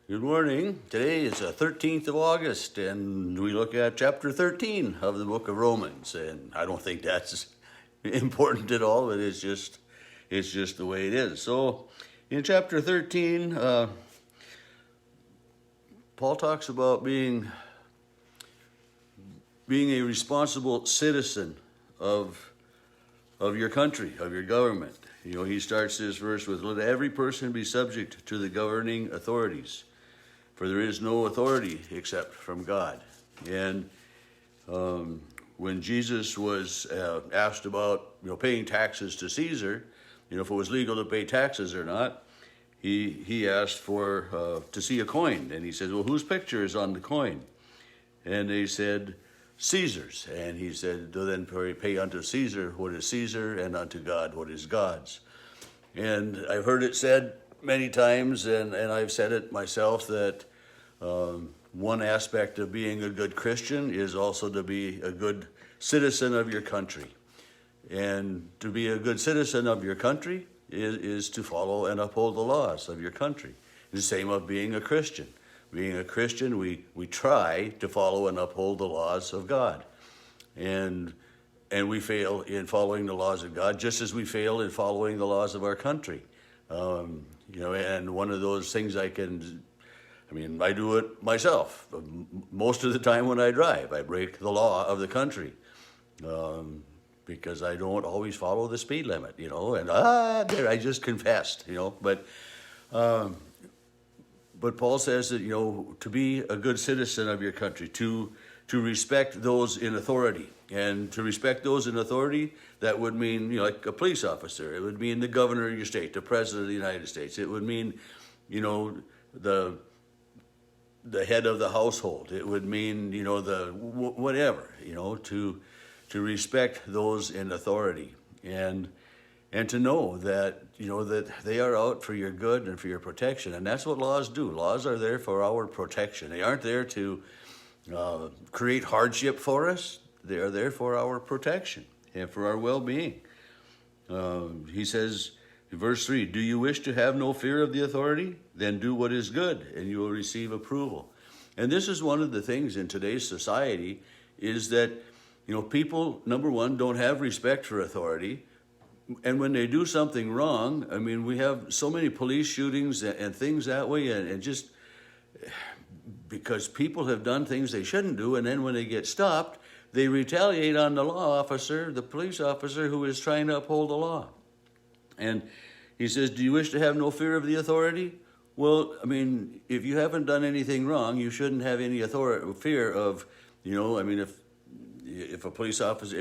Good morning. Today is the 13th of August, and we look at chapter 13 of the book of Romans. And I don't think that's important at all, but it's just the way it is. So, in chapter 13, Paul talks about being a responsible citizen of your country, of your government. You know, he starts this verse with, "Let every person be subject to the governing authorities, for there is no authority except from God." And when Jesus was asked about, paying taxes to Caesar, if it was legal to pay taxes or not, he asked for to see a coin, and he said, "Well, whose picture is on the coin?" And they said, "Caesar's." And he said, "Then pay unto Caesar what is Caesar, and unto God what is God's." And I've heard it said many times, and I've said it myself, that one aspect of being a good Christian is also to be a good citizen of your country. And to be a good citizen of your country is to follow and uphold the laws of your country. The same of being a Christian. Being a Christian, we try to follow and uphold the laws of God. And we fail in following the laws of God, just as we fail in following the laws of our country. And one of those things I do it myself. Most of the time when I drive, I break the law of the country because I don't always follow the speed limit, and there, I just confessed, But Paul says that, to be a good citizen of your country, to respect those in authority. And to respect those in authority, that would mean, like a police officer. It would mean the governor of your state, the president of the United States. It would mean, the head of the household. It would mean, whatever, to respect those in authority. And to know that, that they are out for your good and for your protection. And that's what laws do. Laws are there for our protection. They aren't there to create hardship for us. They are there for our protection and for our well-being. He says in verse 3, "Do you wish to have no fear of the authority? Then do what is good, and you will receive approval." And this is one of the things in today's society, is that, people, number one, don't have respect for authority. And when they do something wrong, we have so many police shootings and things that way, and just because people have done things they shouldn't do, and then when they get stopped, they retaliate on the law officer, the police officer who is trying to uphold the law. And he says, "Do you wish to have no fear of the authority?" Well, if you haven't done anything wrong, you shouldn't have any fear of, if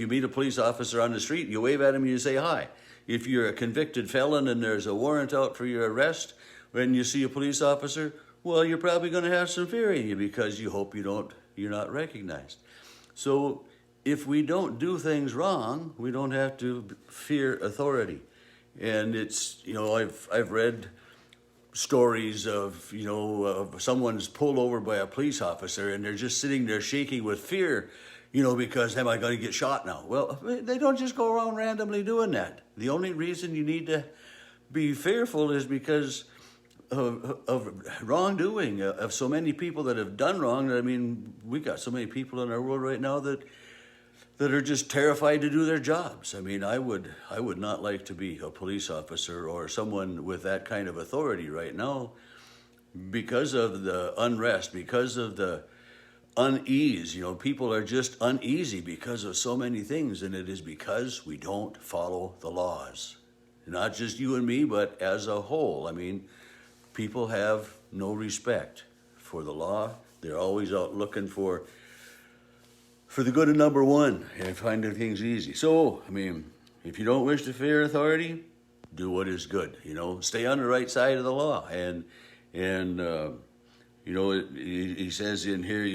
you meet a police officer on the street, you wave at him and you say hi. If you're a convicted felon and there's a warrant out for your arrest, when you see a police officer, well, you're probably going to have some fear in you because you hope you're not recognized. So if we don't do things wrong, we don't have to fear authority. And it's, I've read stories of, of someone's pulled over by a police officer and they're just sitting there shaking with fear, because am I going to get shot now? Well, they don't just go around randomly doing that. The only reason you need to be fearful is because of wrongdoing, of so many people that have done wrong. We got so many people in our world right now that are just terrified to do their jobs. I would not like to be a police officer or someone with that kind of authority right now, because of the unrest, because of the unease. People are just uneasy because of so many things, and it is because we don't follow the laws. Not just you and me, but as a whole. People have no respect for the law. They're always out looking for the good of number one and finding things easy. So, if you don't wish to fear authority, do what is good. Stay on the right side of the law. And he says in here,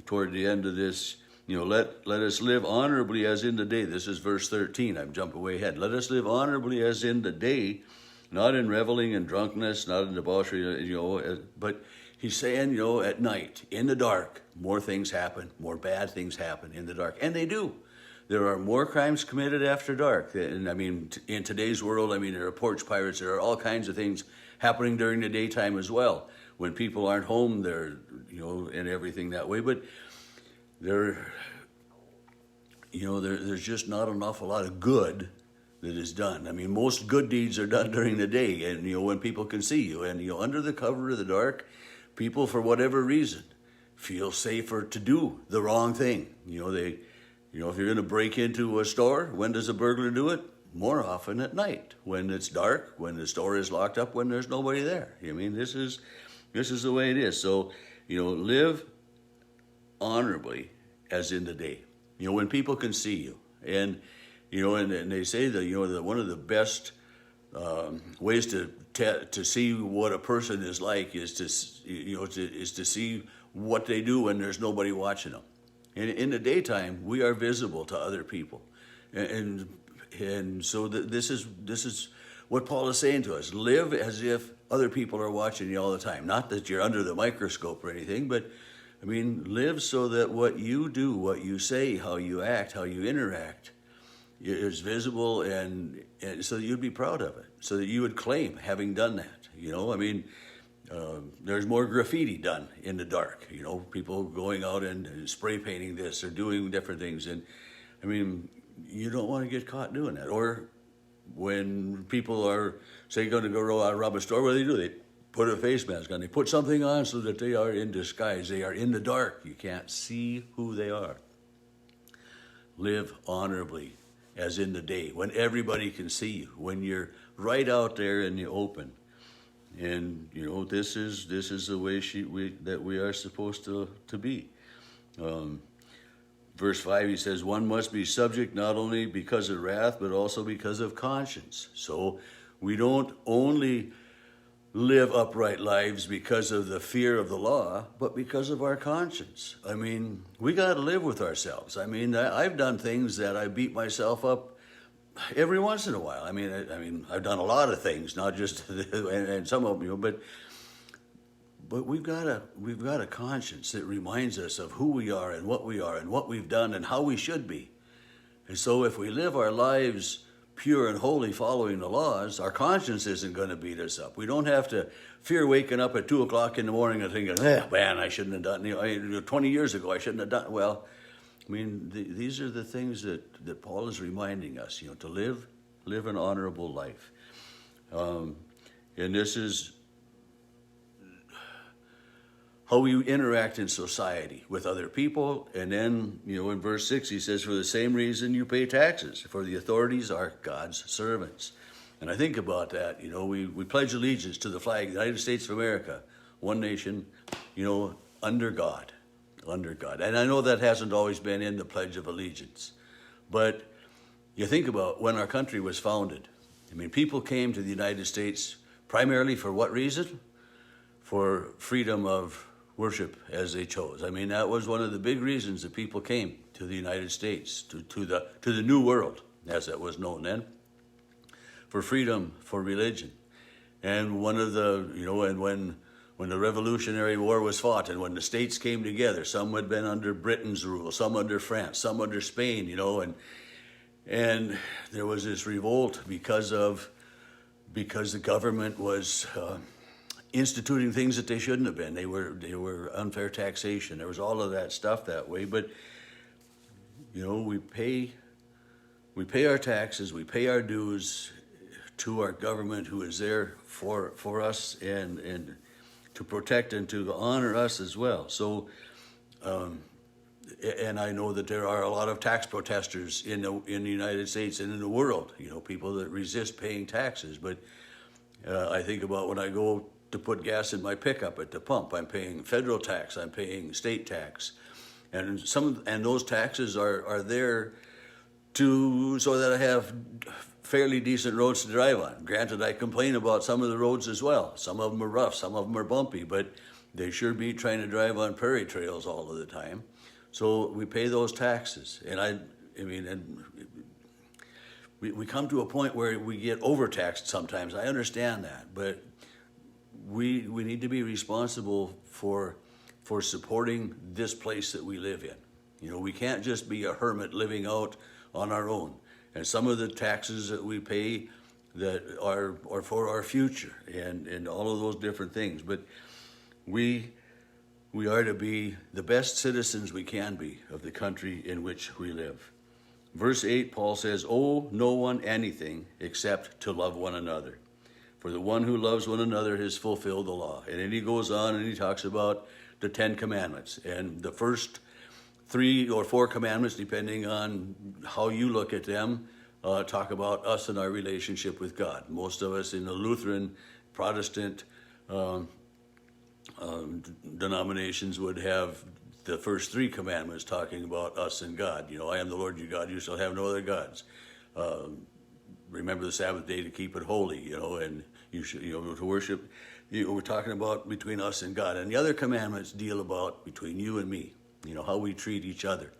toward the end of this, let us live honorably as in the day. This is verse 13. I'm jumping way ahead. "Let us live honorably as in the day, not in reveling and drunkenness, not in debauchery, but he's saying, at night, in the dark, more things happen, more bad things happen in the dark. And they do. There are more crimes committed after dark. And in today's world, there are porch pirates, there are all kinds of things happening during the daytime as well. when people aren't home, they're, and everything that way. But there, there's just not an awful lot of good that is done. I mean, most good deeds are done during the day, and when people can see you, and under the cover of the dark, people, for whatever reason, feel safer to do the wrong thing. If you're going to break into a store, when does a burglar do it? More often at night, when it's dark, when the store is locked up, when there's nobody there. I mean, this is the way it is. So, live honorably as in the day. When people can see you, and they say that that one of the best ways to see what a person is like is to see what they do when there's nobody watching them. And in the daytime, we are visible to other people, and so this is what Paul is saying to us: live as if other people are watching you all the time. Not that you're under the microscope or anything, but I mean, live so that what you do, what you say, how you act, how you interact, is visible, and so that you'd be proud of it, so that you would claim having done that. There's more graffiti done in the dark. People going out and spray painting this or doing different things, and I mean, you don't want to get caught doing that. Or when people are, say, going to go rob a store, what do? They put a face mask on. They put something on so that they are in disguise. They are in the dark. You can't see who they are. Live honorably as in the day, when everybody can see you, when you're right out there in the open. And this is the way that we are supposed to be. Verse 5, he says, one must be subject not only because of wrath, but also because of conscience. So we don't only live upright lives because of the fear of the law, but because of our conscience. I mean, we got to live with ourselves. I mean, I've done things that I beat myself up every once in a while. I mean, I've done a lot of things, not just and some of them, but we've got a conscience that reminds us of who we are and what we've done and how we should be. And so if we live our lives pure and holy, following the laws, our conscience isn't going to beat us up. We don't have to fear waking up at 2 o'clock in the morning and thinking, man, I shouldn't have done, 20 years ago I shouldn't have done. Well, I mean, these are the things that Paul is reminding us, to live an honorable life. And this is how we interact in society with other people. And then, in verse 6, he says, for the same reason you pay taxes, for the authorities are God's servants. And I think about that. We pledge allegiance to the flag of the United States of America, one nation, under God. Under God. And I know that hasn't always been in the Pledge of Allegiance. But you think about when our country was founded. I mean, people came to the United States primarily for what reason? For freedom of worship as they chose. I mean, that was one of the big reasons that people came to the United States, to the New World, as it was known then, for freedom, for religion. And one of the, and when the Revolutionary War was fought and when the states came together, some had been under Britain's rule, some under France, some under Spain, and there was this revolt because the government was instituting things that they shouldn't have been. They were unfair taxation. There was all of that stuff that way. But we pay our taxes, we pay our dues to our government, who is there for us and to protect and to honor us as well. So, and I know that there are a lot of tax protesters in the United States and in the world. People that resist paying taxes. But I think about when I go to put gas in my pickup at the pump, I'm paying federal tax, I'm paying state tax, and those taxes are there so that I have fairly decent roads to drive on. Granted, I complain about some of the roads as well. Some of them are rough, some of them are bumpy, but they sure beat trying to drive on prairie trails all of the time. So we pay those taxes, and we come to a point where we get overtaxed sometimes. I understand that, but we need to be responsible for supporting this place that we live in. We can't just be a hermit living out on our own. And some of the taxes that we pay that are for our future and all of those different things. But We are to be the best citizens we can be of the country in which we live. Verse 8, Paul says, "Owe no one anything except to love one another. For the one who loves one another has fulfilled the law." And then he goes on and he talks about the 10 commandments. And the first 3 or 4 commandments, depending on how you look at them, talk about us and our relationship with God. Most of us in the Lutheran, Protestant denominations would have the first 3 commandments talking about us and God. You know, I am the Lord your God, you shall have no other gods. Remember the Sabbath day to keep it holy, you know, and you should, you know, to worship. We're talking about between us and God. And the other commandments deal about between you and me, you know, how we treat each other.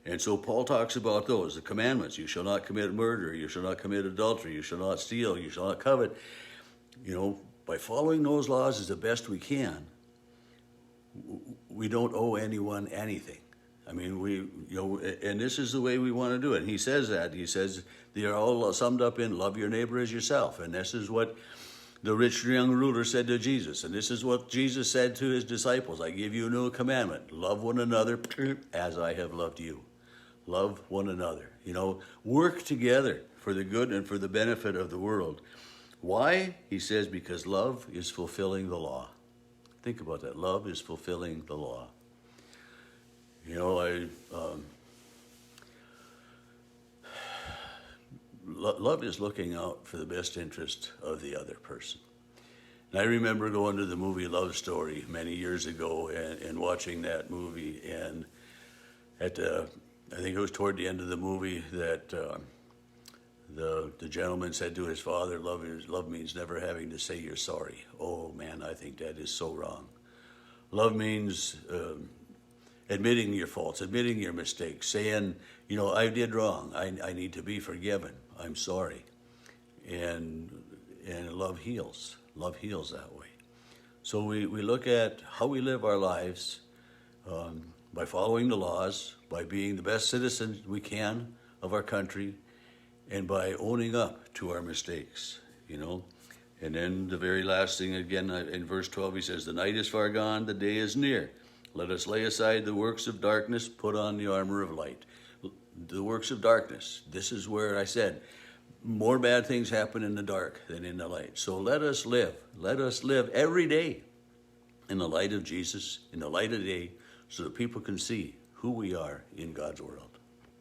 And so Paul talks about those, the commandments. You shall not commit murder, you shall not commit adultery, you shall not steal, you shall not covet. You know, by following those laws as the best we can, we don't owe anyone anything. I mean, and this is the way we want to do it. And he says that. He says they are all summed up in love your neighbor as yourself. And this is what the rich young ruler said to Jesus. And this is what Jesus said to his disciples. I give you a new commandment. Love one another as I have loved you. Love one another. You know, work together for the good and for the benefit of the world. Why? He says, because love is fulfilling the law. Think about that. Love is fulfilling the law. You know, love is looking out for the best interest of the other person. And I remember going to the movie Love Story many years ago and watching that movie. And I think it was toward the end of the movie that the gentleman said to his father, love means never having to say you're sorry. Oh man, I think that is so wrong. Love means admitting your faults, admitting your mistakes, saying, you know, I did wrong. I need to be forgiven. I'm sorry. And love heals. Love heals that way. So we look at how we live our lives by following the laws, by being the best citizens we can of our country, and by owning up to our mistakes, you know. And then the very last thing, again, in verse 12, he says, the night is far gone, the day is near. Let us lay aside the works of darkness, put on the armor of light. The works of darkness, this is where I said, more bad things happen in the dark than in the light. So let us live every day in the light of Jesus, in the light of day, so that people can see who we are in God's world.